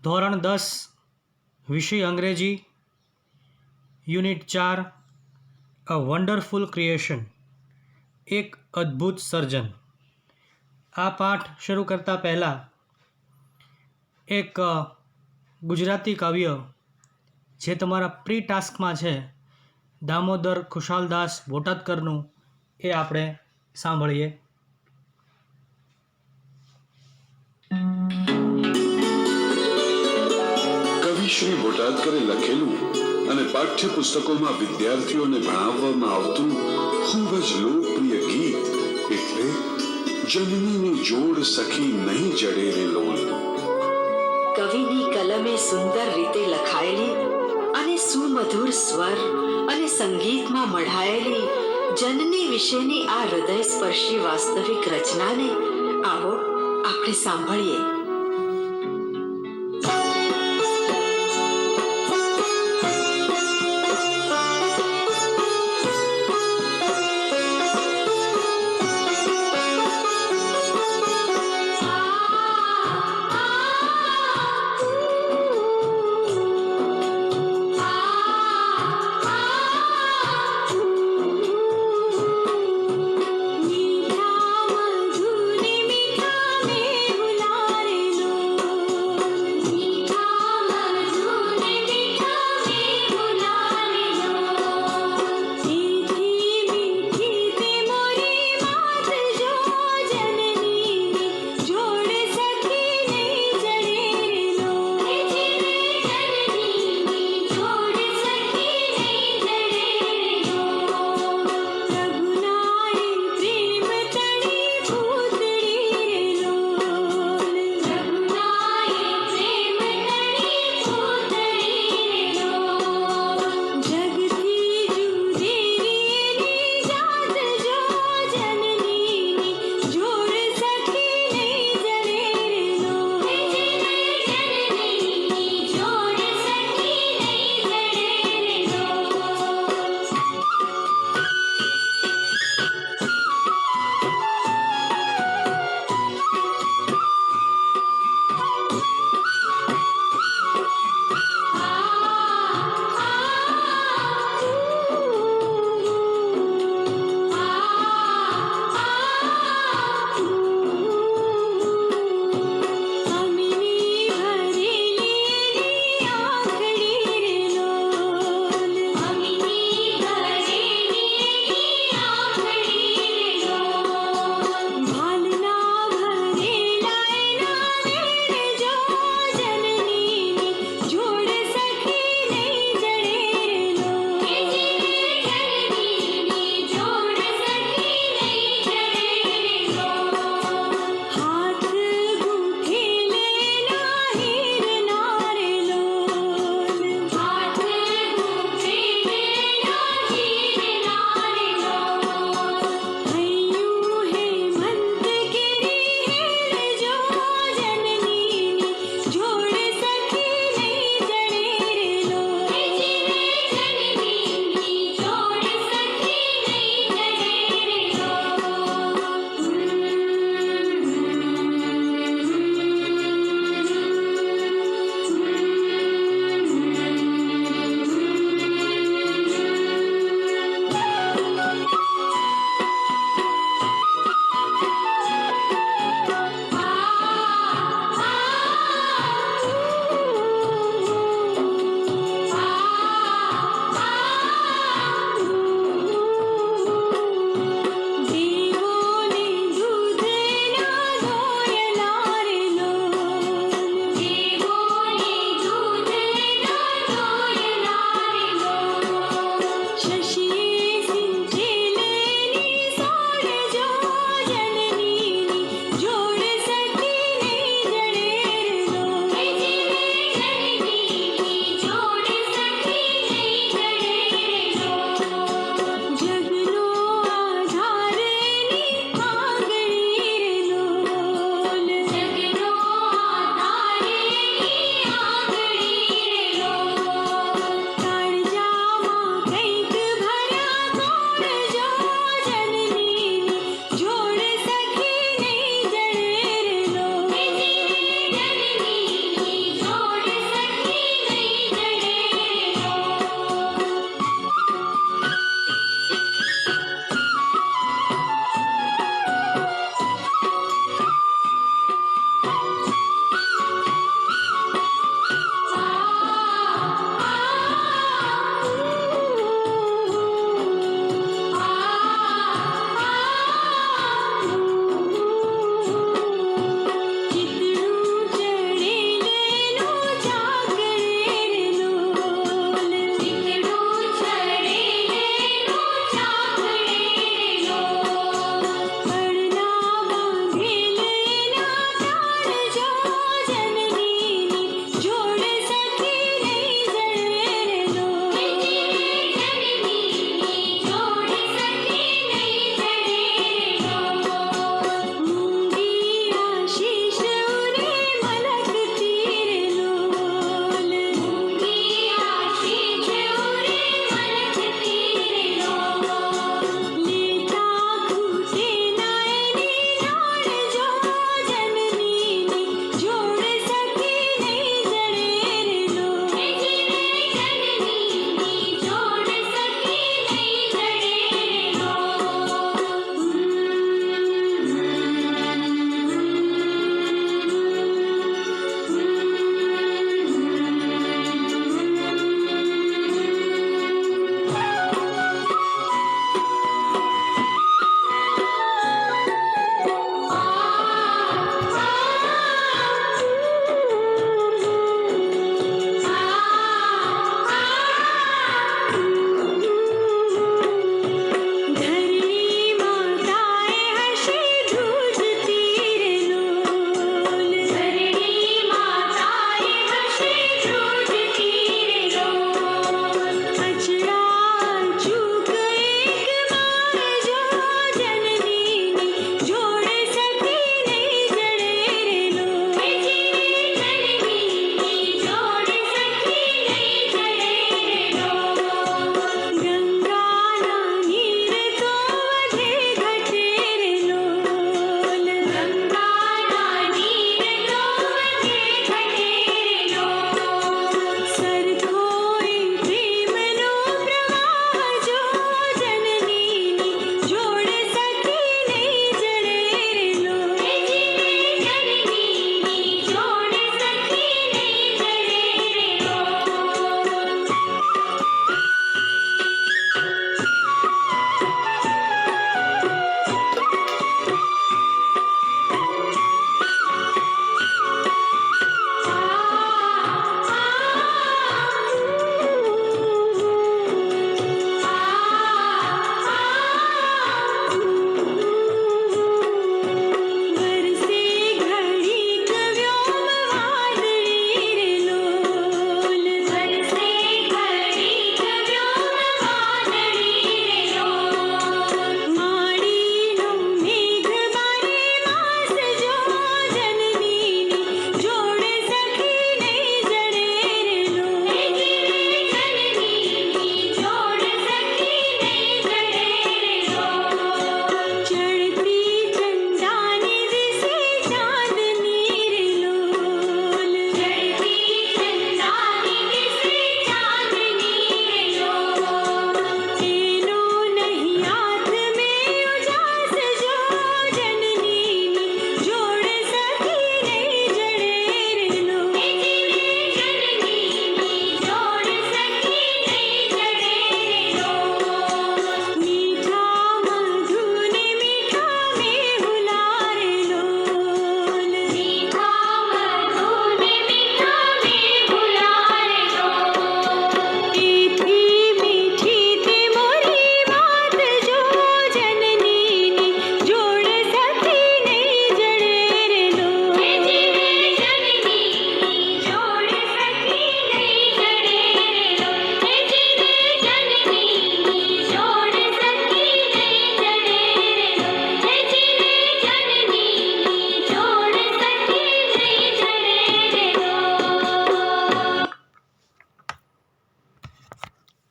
ધોરણ 10 વિષય અંગ્રેજી, યુનિટ 4 અ વન્ડરફુલ ક્રિએશન, એક અદ્ભુત સર્જન. આ પાઠ શરૂ કરતાં પહેલાં એક ગુજરાતી કાવ્ય જે તમારા પ્રી ટાસ્કમાં છે, દામોદર ખુશાલદાસ બોટાદકરનું, એ આપણે સાંભળીએ. કવિ શ્રી બોટાદકરે લખેલું અને પાઠ્યપુસ્તકોમાં વિદ્યાર્થીઓને ભણાવવામાં આવતું ખૂબ જ લોકપ્રિય ગીત એટલે જનનીની જોડ સખી નહીં જડે રે લોલ. કવિની કલમે સુંદર રીતે લખાયેલી અને સુમધુર સ્વર અને સંગીતમાં મઢાયેલી જનની વિશેની આ હૃદયસ્પર્શી વાસ્તવિક રચનાને આવો આપણે સાંભળીએ. मीठा मधुर मीठा में बुला रे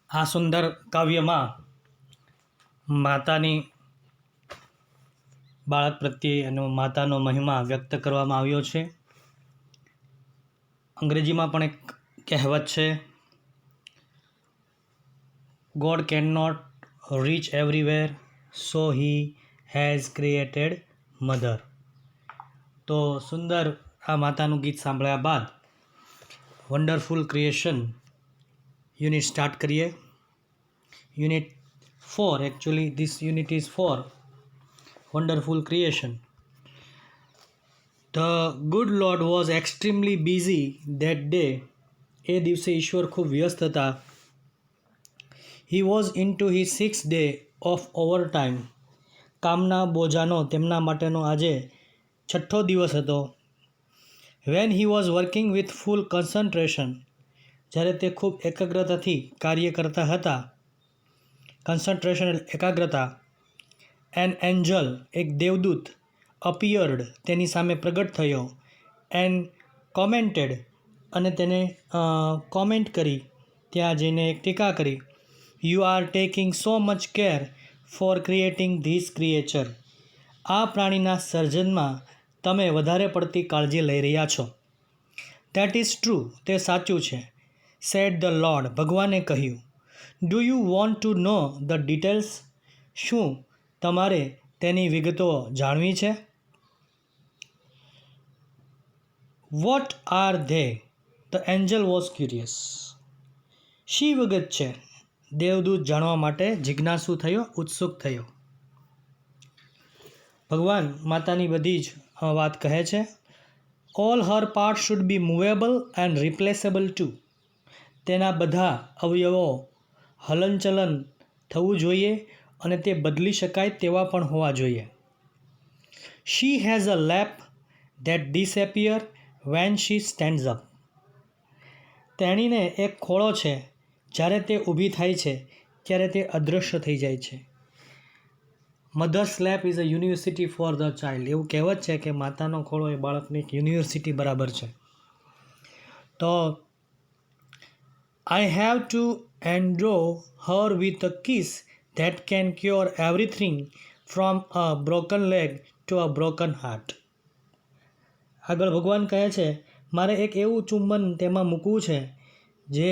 આ સુંદર કાવ્યમાં માતાની બાળક પ્રત્યે એનો માતાનો મહિમા વ્યક્ત કરવામાં આવ્યો છે. અંગ્રેજીમાં પણ એક કહેવત છે, God can not reach everywhere so he has created mother. તો સુંદર આ માતાનું ગીત સાંભળ્યા બાદ વન્ડરફુલ ક્રિએશન યુનિટ સ્ટાર્ટ કરીએ. Unit 4, actually this unit is 4, wonderful creation. The good Lord was extremely busy that day. એ દિવસે ઈશ્વર ખૂબ વ્યસ્ત હતા. He was into his 6th day of overtime. કામના બોજાનો તેમના માટેનો આજે 6થો દિવસ હતો. When he was working with full concentration, જ્યારે તે ખૂબ એકાગ્રતાથી કાર્ય કરતા હતા. કન્સન્ટ્રેશન એટલે એકાગ્રતા. એન એન્જલ એક દેવદૂત અપિયર્ડ તેની સામે પ્રગટ થયો. એન કોમેન્ટેડ અને તેને કોમેન્ટ કરી, ત્યાં જઈને એક ટીકા કરી. You are taking so much care for creating this creature. આ પ્રાણીના સર્જનમાં તમે વધારે પડતી કાળજી લઈ રહ્યા છો. ધેટ ઇઝ ટ્રુ, તે સાચું છે. સેડ ધ લોર્ડ, ભગવાને કહ્યું. Do you want to know the details? શું તમારે તેની વિગતો જાણવી છે? What are they? The angel was curious. શી વિગત છે? દેવદૂત જાણવા માટે જિજ્ઞાસુ થયો, ઉત્સુક થયો. ભગવાન માતાની બધી જ વાત કહે છે. All her part should be movable and replaceable too. તેના બધા અવયવો હલનચલન થવું જોઈએ અને તે બદલી શકાય તેવા પણ હોવા જોઈએ. She has a lap that disappear when she stands up. તેણીને એક ખોળો છે, જ્યારે તે ઊભી થાય છે ત્યારે તે અદૃશ્ય થઈ જાય છે. Mother's lap is a university for the child. એવું કહેવત છે કે માતાનો ખોળો એ બાળકની એક યુનિવર્સિટી બરાબર છે. તો I have to endow her with a kiss that can cure everything from a broken leg to a broken heart. આગળ ભગવાન કહે છે, મારે એક એવું ચુંબન તેમાં મૂકવું છે જે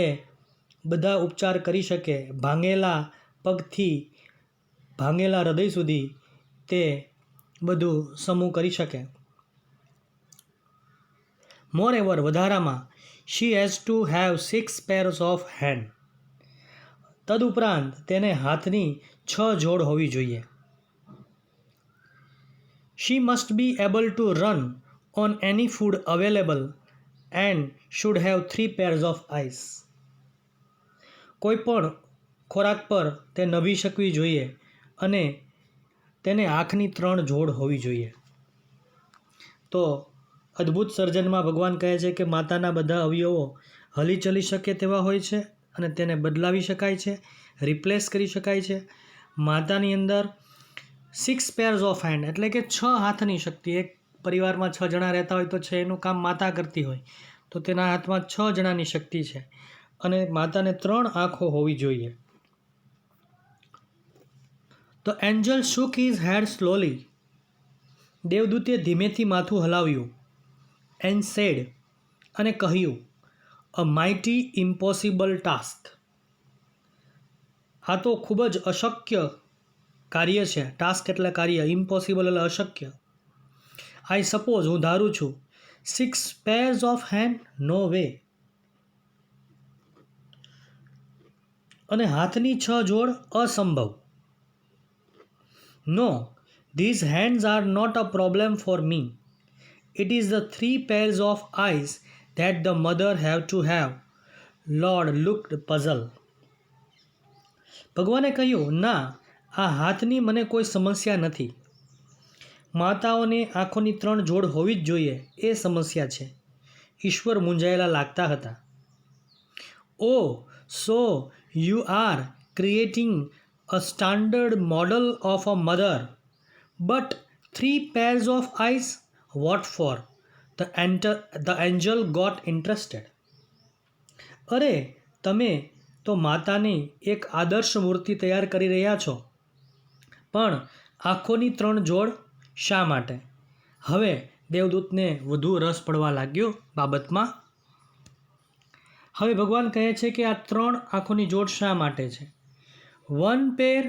બધા ઉપચાર કરી શકે. ભાંગેલા પગથી ભાંગેલા હૃદય સુધી તે બધું સમૂહ કરી શકે. મોરેવર, વધારામાં, she has to have 6 pairs of hand. તદુપરાંત તેને હાથની 6 જોડ હોવી જોઈએ. She must be able to run on any food available and should have 3 pairs of eyes. કોઈ પણ ખોરાક પર તે નભી શકવી જોઈએ અને તેને આંખની 3 જોડ હોવી જોઈએ. તો અદ્ભુત સર્જનમાં ભગવાન કહે છે કે માતાના બધા અવયવો હલી ચલી શકે તેવા હોય છે અને તેને બદલાવી શકાય છે, રિપ્લેસ કરી શકાય છે. માતાની અંદર 6 pairs of hand એટલે કે 6 હાથની શક્તિ. એક પરિવારમાં 6 જણા રહેતા હોય તો 6 એનું કામ માતા કરતી હોય, તો તેના હાથમાં 6 જણાની શક્તિ છે અને માતાને 3 આંખો હોવી જોઈએ. તો Angel shook his head slowly. દેવદૂતે ધીમેથી માથું હલાવ્યું. એન્ડ સેડ, અને કહ્યું, અ માઇટી ઇમ્પોસિબલ ટાસ્ક. આ તો ખૂબ જ અશક્ય કાર્ય છે. ટાસ્ક એટલે કાર્ય, ઇમ્પોસિબલ એટલે અશક્ય. આઈ સપોઝ, હું ધારું છું. 6 pairs of hand, no way. અને હાથની 6 જોડ અસંભવ. નો, these hands are not a problem for me. It is the 3 pairs of eyes that the mother have to have. Lord looked puzzled. ભગવાને કહ્યું, ના, આ હાથની મને કોઈ સમસ્યા નથી. માતાઓને આંખોની 3 જોડ હોવી જ જોઈએ એ સમસ્યા છે. ઈશ્વર મૂંઝાયેલા લાગતા હતા. Oh, so you are creating a standard model of a mother, but 3 pairs of eyes, what for? The angel got interested. અરે, તમે તો માતાની એક આદર્શ મૂર્તિ તૈયાર કરી રહ્યા છો, પણ આંખોની 3 જોડ શા માટે? હવે દેવદૂતને વધુ રસ પડવા લાગ્યો બાબતમાં. હવે ભગવાન કહે છે કે આ 3 આંખોની જોડ શા માટે છે? One pair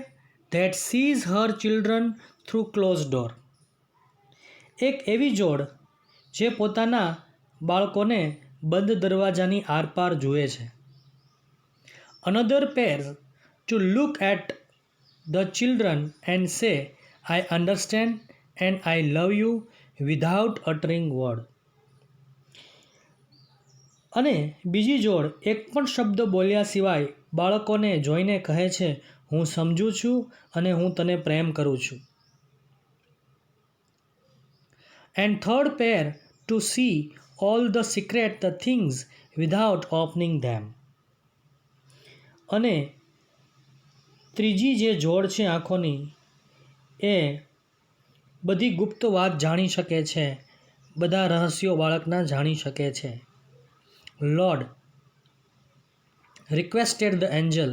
that sees her children through close door. એક એવી જોડ જે પોતાના બાળકોને બંધ દરવાજાની આરપાર જુએ છે. Another pair to look at the children and say I understand and I love you without uttering word. અને બીજી જોડ એક પણ શબ્દ બોલ્યા સિવાય બાળકોને જોઈને કહે છે, હું સમજું છું અને હું તને પ્રેમ કરું છું. And third pair to see all the secret the things without opening them. અને ત્રીજી જે જોડ છે આંખોની, એ બધી ગુપ્ત વાત જાણી શકે છે, બધા રહસ્યો બાળકના જાણી શકે છે. Lord requested the angel,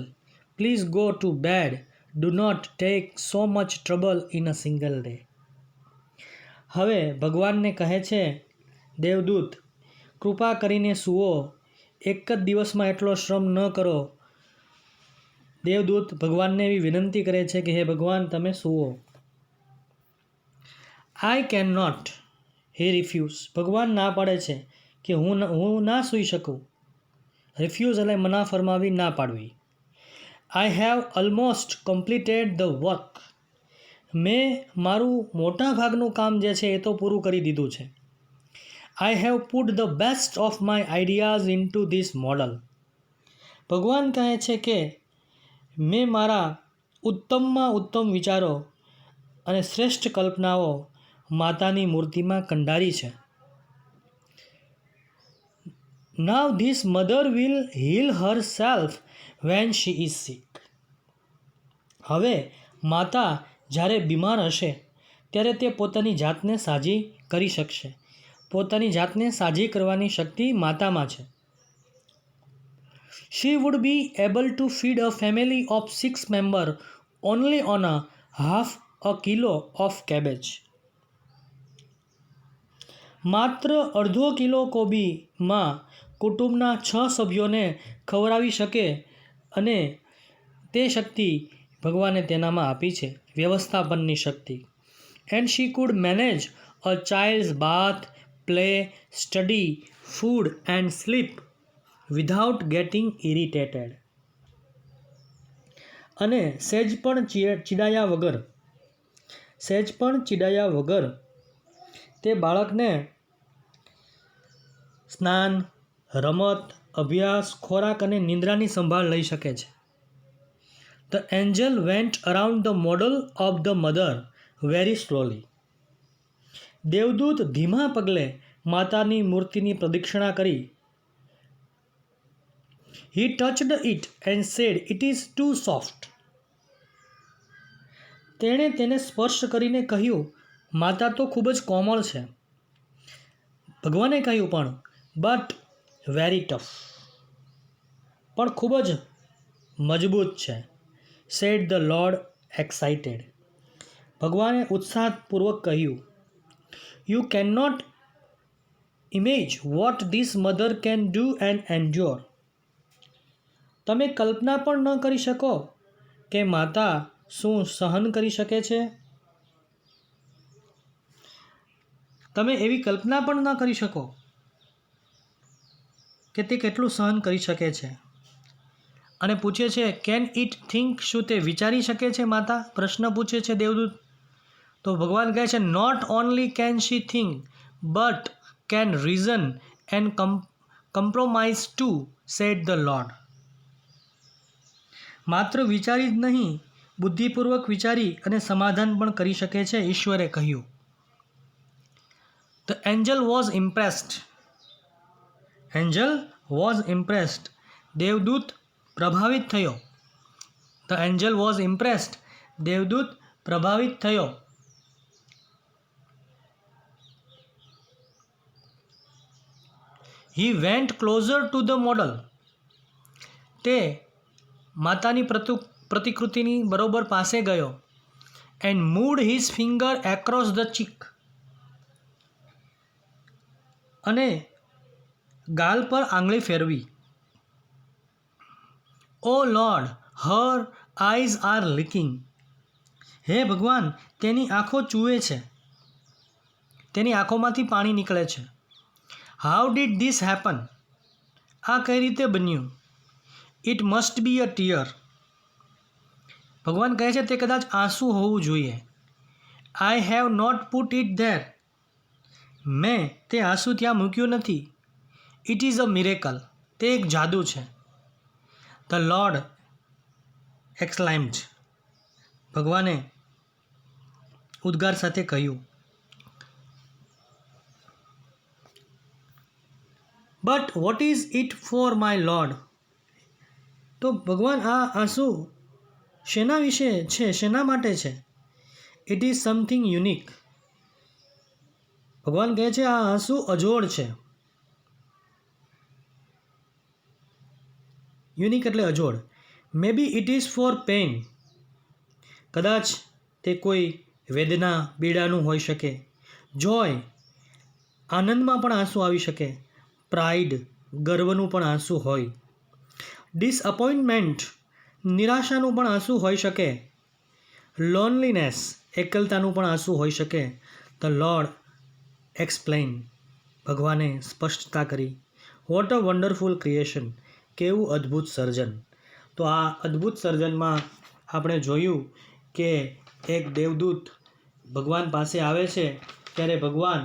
please go to bed, do not take so much trouble in a single day. હવે ભગવાનને કહે છે દેવદૂત, કૃપા કરીને સૂવો, એક જ દિવસમાં એટલો શ્રમ ન કરો. દેવદૂત ભગવાનને એવી વિનંતી કરે છે કે હે ભગવાન, તમે સૂવો. I can not, he refuse. ભગવાન ના પાડે છે કે હું ના સૂઈ શકું. રિફ્યુઝ એટલે મના ફરમાવી, ના પાડવી. I have almost completed the work. મેં મારું મોટા ભાગનું કામ જે છે એ તો પૂરું કરી દીધું છે. I have put the best of my ideas in two this model. ભગવાન કહે છે કે મેં મારા ઉત્તમમાં ઉત્તમ વિચારો અને શ્રેષ્ઠ કલ્પનાઓ માતાની મૂર્તિમાં કંડારી છે. Now this mother will heal herself when she is sick. હવે માતા જ્યારે બીમાર હશે ત્યારે તે પોતાની જાતને સાજી કરી શકશે. પોતાની જાતને સાજી કરવાની શક્તિ માતામાં છે. She would be able to feed a family of 6 member only on a half a kilo of cabbage. માત્ર અડધો કિલો કોબીમાં કુટુંબના 6 સભ્યોને ખવડાવી શકે, અને તે શક્તિ ભગવાને તેનામાં આપી છે, વ્યવસ્થાપનની શક્તિ. And she could manage a child's bath, play, study, food and sleep without getting irritated. અને સહેજ પણ ચીડાયા વગર તે બાળકને સ્નાન, રમત, અભ્યાસ, ખોરાક અને નિંદ્રાની સંભાળ લઈ શકે છે. The angel went around the model of the mother very slowly. દેવદૂત ધીમા પગલે માતાની મૂર્તિની પ્રદક્ષિણા કરી. He touched it and said it is too soft. તેણે તેને સ્પર્શ કરીને કહ્યું, માતા તો ખૂબ જ કોમળ છે. ભગવાને કહ્યું પણ બટ વેરી ટફ, પણ ખૂબ જ મજબૂત છે. Said the lord excited. ભગવાને ઉત્સાહપૂર્વક કહ્યું, you can not image what this mother can do and endure. તમે કલ્પના પણ ન કરી શકો કે માતા શું સહન કરી શકે છે. તમે એવી કલ્પના પણ ન કરી શકો કે તે કેટલું સહન કરી શકે છે. અને પૂછે છે કેન ઇટ થિંક, શું તે વિચારી શકે છે માતા? પ્રશ્ન પૂછે છે દેવદૂત. તો ભગવાન કહે છે not only can she think but can reason and compromise too, said the lord. માત્ર વિચારી જ નહીં, બુદ્ધિપૂર્વક વિચારી અને સમાધાન પણ કરી શકે છે, ઈશ્વરે કહ્યું. The angel was impressed. Angel was impressed. દેવદૂત પ્રભાવિત થયો. The angel was impressed. દેવદૂત પ્રભાવિત થયો. He went closer to the model. તે માતાની પ્રતિકૃતિની બરોબર પાસે ગયો and moved his finger across the cheek, અને ગાલ પર આંગળી ફેરવી. Oh lord, her eyes are leaking. હે ભગવાન, તેની આંખો ચૂવે છે, તેની આંખોમાંથી પાણી નીકળે છે. How did this happen? આ કઈ રીતે બન્યું? It must be a tear. ભગવાન કહે છે તે કદાચ આંસુ હોવું જોઈએ. I have not put it there. મેં તે આંસુ ત્યાં મૂક્યું નથી. It is a miracle. તે એક જાદુ છે. The lord exclaimed. ભગવાને ઉદ્ગાર સાથે કહ્યું. But what is it for my lord? તો ભગવાન, આ આંસુ શેના વિશે છે, શેના માટે છે? It is something unique. ભગવાન કહે છે આ આંસુ અજોડ છે. યુનિક એટલે અજોડ. મે B it is four pain. કદાચ તે કોઈ વેદના, પીડાનું હોઈ શકે. જોય, આનંદમાં પણ આંસુ આવી શકે. પ્રાઇડ, ગર્વનું પણ આંસુ હોય. ડિસઅપોઇન્ટમેન્ટ, નિરાશાનું પણ આંસુ હોઈ શકે. લોનલીનેસ, એકલતાનું પણ આંસુ હોઈ શકે. The lord explain. ભગવાને સ્પષ્ટતા કરી. What a wonderful creation. કેવું અદ્ભુત સર્જન. તો આ અદ્ભુત સર્જનમાં આપણે જોયું કે એક દેવદૂત ભગવાન પાસે આવે છે ત્યારે ભગવાન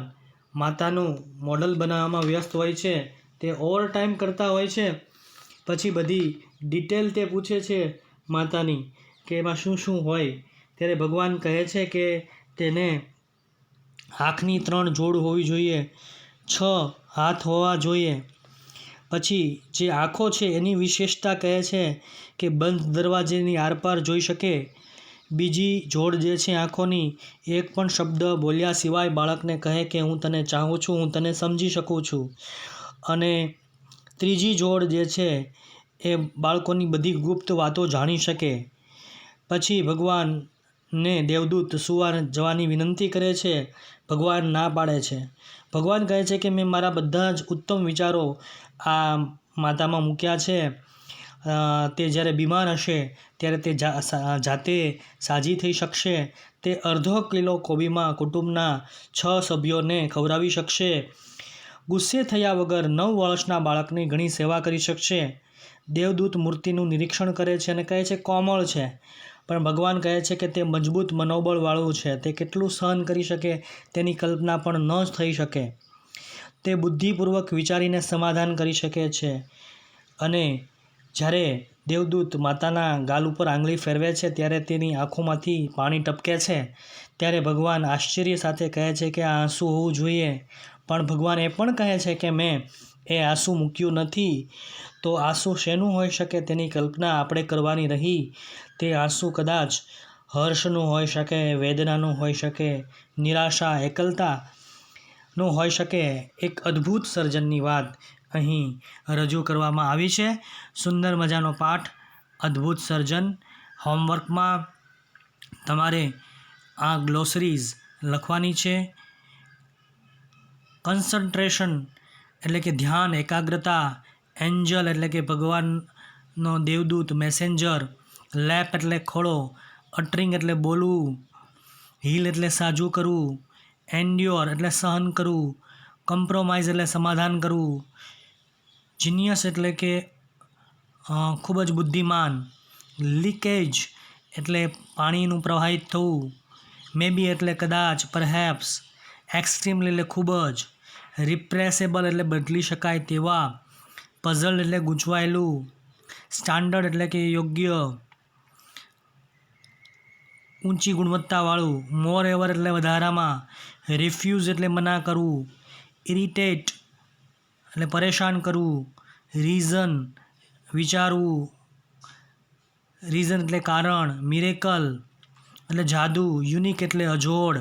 માતાનું મોડલ બનાવવામાં વ્યસ્ત હોય છે. તે ઓવર ટાઈમ કરતા હોય છે. પછી બધી ડિટેલ તે પૂછે છે માતાની કે એમાં શું શું હોય. ત્યારે ભગવાન કહે છે કે તેને આંખની 3 જોડ હોવી જોઈએ, 6 હાથ હોવા જોઈએ. પછી જે આંખો છે એની વિશેષતા કહે છે કે બંધ દરવાજેની આરપાર જોઈ શકે. બીજી જોડ જે છે આંખોની, એક પણ શબ્દ બોલ્યા સિવાય બાળકને કહે કે હું તને ચાહું છું, હું તને સમજી શકું છું. અને ત્રીજી જોડ જે છે એ બાળકોની બધી ગુપ્ત વાતો જાણી શકે. પછી ભગવાનને દેવદૂત સુવા જવાની વિનંતી કરે છે. ભગવાન ના પાડે છે. ભગવાન કહે છે કે મેં મારા બધા જ ઉત્તમ વિચારો આ માતામાં મૂક્યા છે. તે જ્યારે બીમાર હશે ત્યારે તે જાતે સાજી થઈ શકશે. તે અડધો કિલો કોબીમાં કુટુંબના 6 સભ્યોને ખવડાવી શકશે. ગુસ્સે થયા વગર 9 વર્ષના બાળકની ઘણી સેવા કરી શકશે. દેવદૂત મૂર્તિનું નિરીક્ષણ કરે છે અને કહે છે કોમળ છે. પણ ભગવાન કહે છે કે તે મજબૂત મનોબળવાળું છે. તે કેટલું સહન કરી શકે તેની કલ્પના પણ ન થઈ શકે. તે બુદ્ધિપૂર્વક વિચારીને સમાધાન કરી શકે છે. અને જ્યારે દેવદૂત માતાના ગાલ ઉપર આંગળી ફેરવે છે ત્યારે તેની આંખોમાંથી પાણી ટપકે છે. ત્યારે ભગવાન આશ્ચર્ય સાથે કહે છે કે આ આંસુ હોવું જોઈએ. પણ ભગવાન એ પણ કહે છે કે મેં એ આંસુ મૂક્યું નથી. તો આંસુ શેનું હોઈ શકે તેની કલ્પના આપણે કરવાની રહી. તે આંસુ કદાચ હર્ષનું હોઈ શકે, વેદનાનું હોઈ શકે, નિરાશા, એકલતાનું હોઈ શકે. એક અદ્ભુત સર્જનની વાત અહીં રજૂ કરવામાં આવી છે. સુંદર મજાનો પાઠ, અદ્ભુત સર્જન. હોમવર્કમાં તમારે આ ગ્લોસરીઝ લખવાની છે. કન્સન્ટ્રેશન એટલે કે ધ્યાન, એકાગ્રતા. એન્જલ એટલે કે ભગવાનનો દેવદૂત, મેસેન્જર. લેપ એટલે ખોળો. અટરિંગ એટલે બોલવું. હીલ એટલે સાજું કરવું. એન્ડ્યોર એટલે સહન કરવું. કમ્પ્રોમાઇઝ એટલે સમાધાન કરવું. જીનિયસ એટલે કે ખૂબ જ બુદ્ધિમાન. લીકેજ એટલે પાણીનું પ્રવાહિત થવું. મેબી એટલે કદાચ, પરહેપ્સ. એક્સ્ટ્રીમલી એટલે ખૂબ જ. રિપ્રેસેબલ એટલે બદલી શકાય તેવા. પઝલ એટલે ગૂંચવાયેલું. સ્ટાન્ડર્ડ એટલે કે યોગ્ય, ઊંચી ગુણવત્તાવાળું. મોર એવર એટલે વધારામાં. રિફ્યુઝ એટલે મના કરવું. ઇરિટેટ એટલે પરેશાન કરવું. રીઝન વિચારવું. રીઝન એટલે કારણ. મિરેકલ એટલે જાદુ. યુનિક એટલે અજોડ.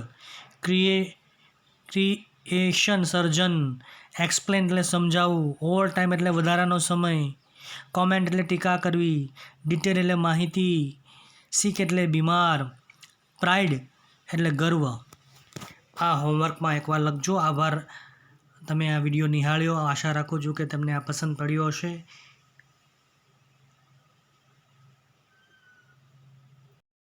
ક્રિએશન સર્જન. એક્સપ્લેન એટલે સમજાવવું. ઓવર ટાઈમ એટલે વધારાનો સમય. કોમેન્ટ એટલે ટીકા કરવી, ડિટેલ એટલે માહિતી, સિક એટલે બીમાર, પ્રાઇડ એટલે ગર્વ. આ હોમવર્કમાં એકવાર લખજો. આભાર, તમે આ વિડીયો નિહાળ્યો. આશા રાખું છું કે તમને આ પસંદ પડ્યો હશે.